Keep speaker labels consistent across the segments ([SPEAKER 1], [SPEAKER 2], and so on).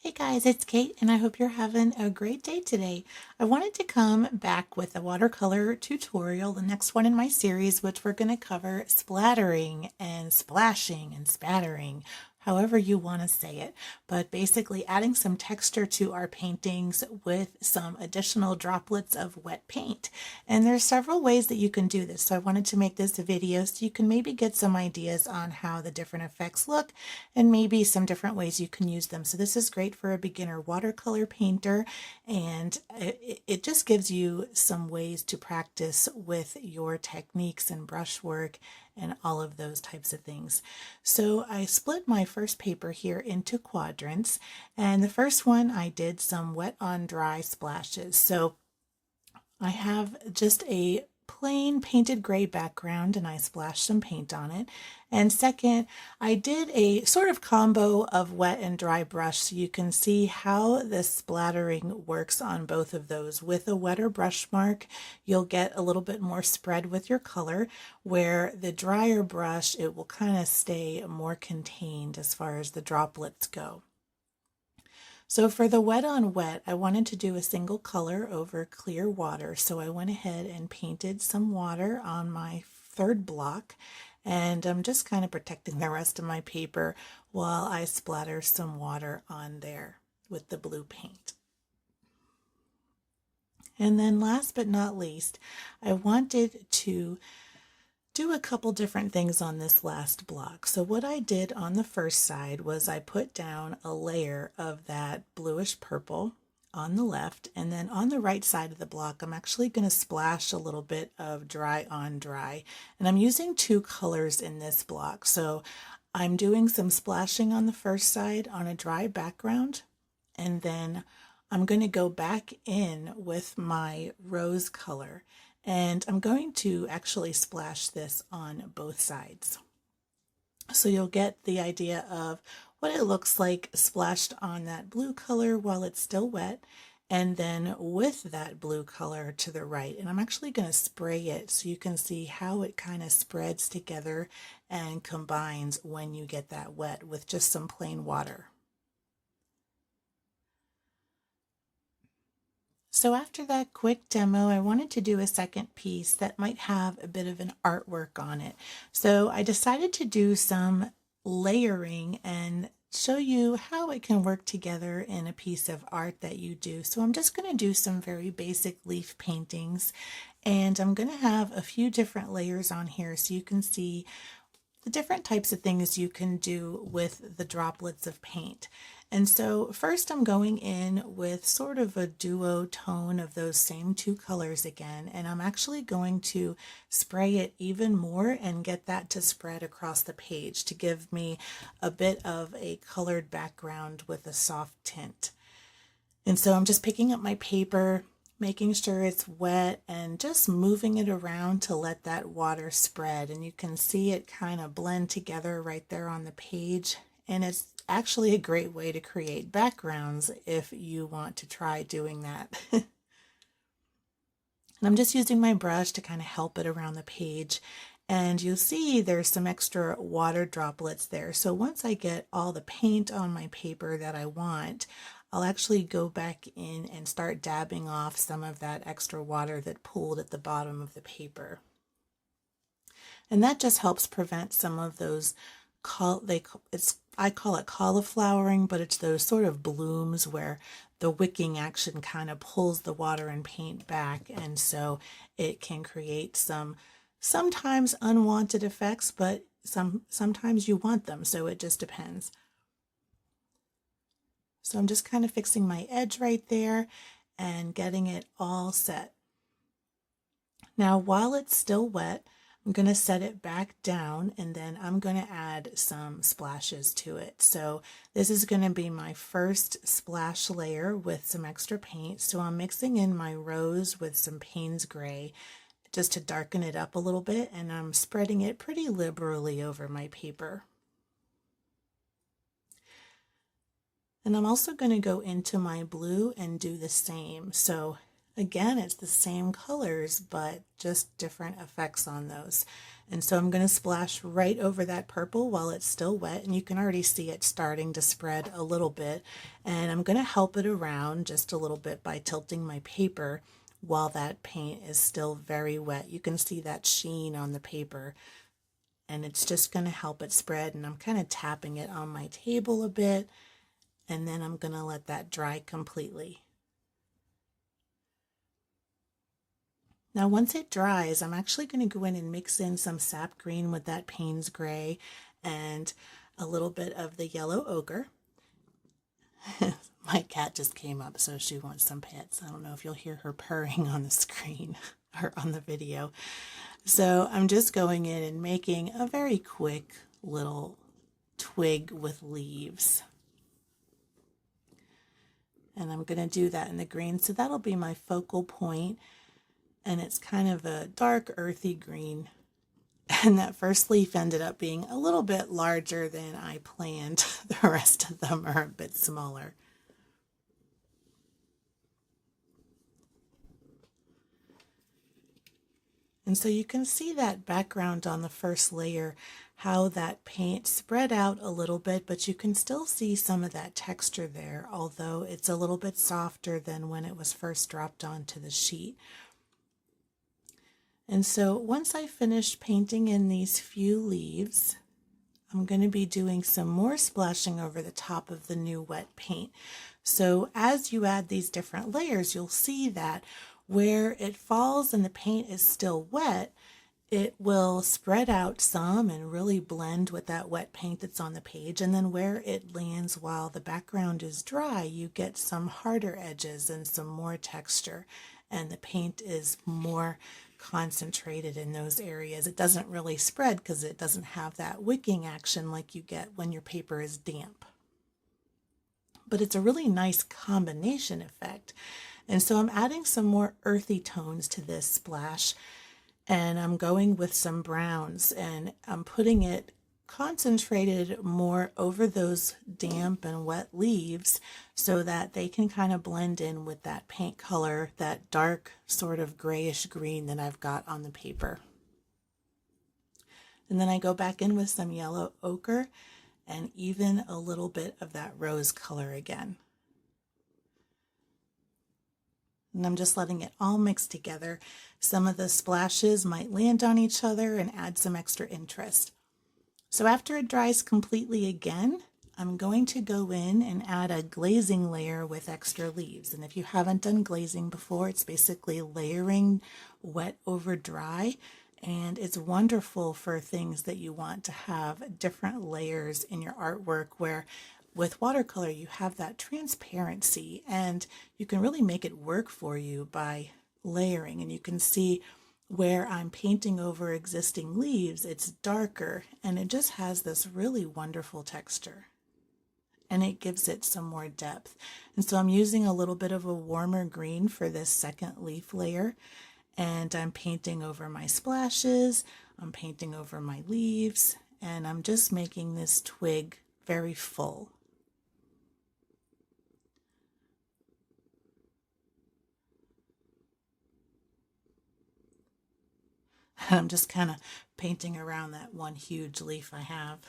[SPEAKER 1] Hey guys, it's Kate and I hope you're having a great day today. I wanted to come back with a watercolor tutorial, the next one in my series, which we're going to cover splattering and splashing and spattering, however you want to say it, but basically adding some texture to our paintings with some additional droplets of wet paint. And there's several ways that you can do this, so I wanted to make this a video so you can maybe get some ideas on how the different effects look and maybe some different ways you can use them. So this is great for a beginner watercolor painter, and it just gives you some ways to practice with your techniques and brushwork and all of those types of things. So I split my first paper here into quadrants, and the first one I did some wet on dry splashes. So I have just a plain painted gray background and I splashed some paint on it. And second, I did a sort of combo of wet and dry brush so you can see how the splattering works on both of those. With a wetter brush mark, you'll get a little bit more spread with your color, where the drier brush, it will kind of stay more contained as far as the droplets go. So for the wet on wet, I wanted to do a single color over clear water. So I went ahead and painted some water on my third block, and I'm just kind of protecting the rest of my paper while I splatter some water on there with the blue paint. And then last but not least, I wanted to do a couple different things on this last block. So what I did on the first side was I put down a layer of that bluish purple on the left, and then on the right side of the block I'm actually going to splash a little bit of dry on dry, and I'm using two colors in this block. So I'm doing some splashing on the first side on a dry background, and then I'm going to go back in with my rose color, and I'm going to actually splash this on both sides. So you'll get the idea of what it looks like splashed on that blue color while it's still wet, and then with that blue color to the right. And I'm actually going to spray it so you can see how it kind of spreads together and combines when you get that wet with just some plain water. So after that quick demo, I wanted to do a second piece that might have a bit of an artwork on it. So I decided to do some layering and show you how it can work together in a piece of art that you do. So I'm just going to do some very basic leaf paintings, and I'm going to have a few different layers on here so you can see the different types of things you can do with the droplets of paint. And so first I'm going in with sort of a duo tone of those same two colors again, and I'm actually going to spray it even more and get that to spread across the page to give me a bit of a colored background with a soft tint. And so I'm just picking up my paper, making sure it's wet, and just moving it around to let that water spread. And you can see it kind of blend together right there on the page. And it's actually a great way to create backgrounds if you want to try doing that. And I'm just using my brush to kind of help it around the page. And you'll see there's some extra water droplets there. So once I get all the paint on my paper that I want, I'll actually go back in and start dabbing off some of that extra water that pooled at the bottom of the paper. And that just helps prevent some of those, I call it cauliflowering, but it's those sort of blooms where the wicking action kind of pulls the water and paint back, and so it can create some sometimes unwanted effects, but sometimes you want them, so it just depends. So I'm just kind of fixing my edge right there and getting it all set. Now while it's still wet, I'm going to set it back down, and then I'm going to add some splashes to it. So this is going to be my first splash layer with some extra paint. So I'm mixing in my rose with some Payne's Gray just to darken it up a little bit, and I'm spreading it pretty liberally over my paper. And I'm also going to go into my blue and do the same. So Again, it's the same colors, but just different effects on those. And so I'm going to splash right over that purple while it's still wet, and you can already see it starting to spread a little bit. And I'm going to help it around just a little bit by tilting my paper while that paint is still very wet. You can see that sheen on the paper, and it's just going to help it spread. And I'm kind of tapping it on my table a bit, and then I'm going to let that dry completely. Now, once it dries, I'm actually going to go in and mix in some sap green with that Payne's gray and a little bit of the yellow ochre. My cat just came up, so she wants some pets. I don't know if you'll hear her purring on the screen or on the video. So I'm just going in and making a very quick little twig with leaves. And I'm going to do that in the green, so that'll be my focal point. And it's kind of a dark earthy green. And that first leaf ended up being a little bit larger than I planned. The rest of them are a bit smaller. And so you can see that background on the first layer, how that paint spread out a little bit, but you can still see some of that texture there, although it's a little bit softer than when it was first dropped onto the sheet. And so once I finish painting in these few leaves, I'm going to be doing some more splashing over the top of the new wet paint. So as you add these different layers, you'll see that where it falls and the paint is still wet, it will spread out some and really blend with that wet paint that's on the page. And then where it lands while the background is dry, you get some harder edges and some more texture. And the paint is more concentrated in those areas. It doesn't really spread because it doesn't have that wicking action like you get when your paper is damp. But it's a really nice combination effect. And so I'm adding some more earthy tones to this splash, and I'm going with some browns, and I'm putting it concentrated more over those damp and wet leaves so that they can kind of blend in with that paint color, that dark sort of grayish green that I've got on the paper. And then I go back in with some yellow ochre and even a little bit of that rose color again. And I'm just letting it all mix together. Some of the splashes might land on each other and add some extra interest. So after it dries completely again, I'm going to go in and add a glazing layer with extra leaves. And if you haven't done glazing before, it's basically layering wet over dry. And it's wonderful for things that you want to have different layers in your artwork, where with watercolor you have that transparency and you can really make it work for you by layering. And you can see where I'm painting over existing leaves, it's darker and it just has this really wonderful texture. And it gives it some more depth. And so I'm using a little bit of a warmer green for this second leaf layer. And I'm painting over my splashes, I'm painting over my leaves, and I'm just making this twig very full. And I'm just kind of painting around that one huge leaf I have.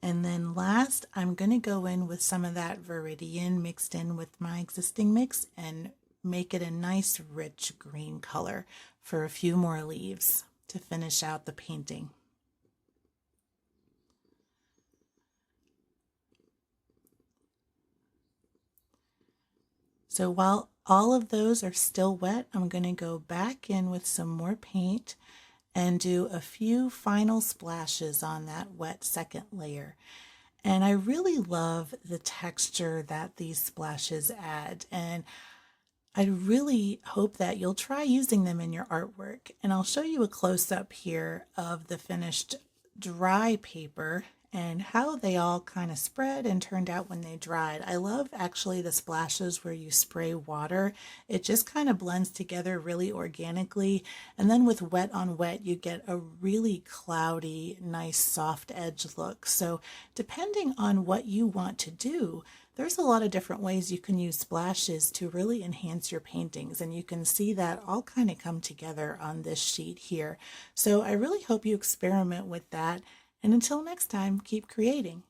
[SPEAKER 1] And then last, I'm going to go in with some of that Viridian mixed in with my existing mix and make it a nice rich green color for a few more leaves to finish out the painting. So while all of those are still wet, I'm going to go back in with some more paint and do a few final splashes on that wet second layer. And I really love the texture that these splashes add, and I really hope that you'll try using them in your artwork. And I'll show you a close-up here of the finished dry paper, and how they all kind of spread and turned out when they dried. I love actually the splashes where you spray water. It just kind of blends together really organically. And then with wet on wet, you get a really cloudy, nice soft edge look. So depending on what you want to do, there's a lot of different ways you can use splashes to really enhance your paintings, and you can see that all kind of come together on this sheet here. So I really hope you experiment with that, and until next time, keep creating.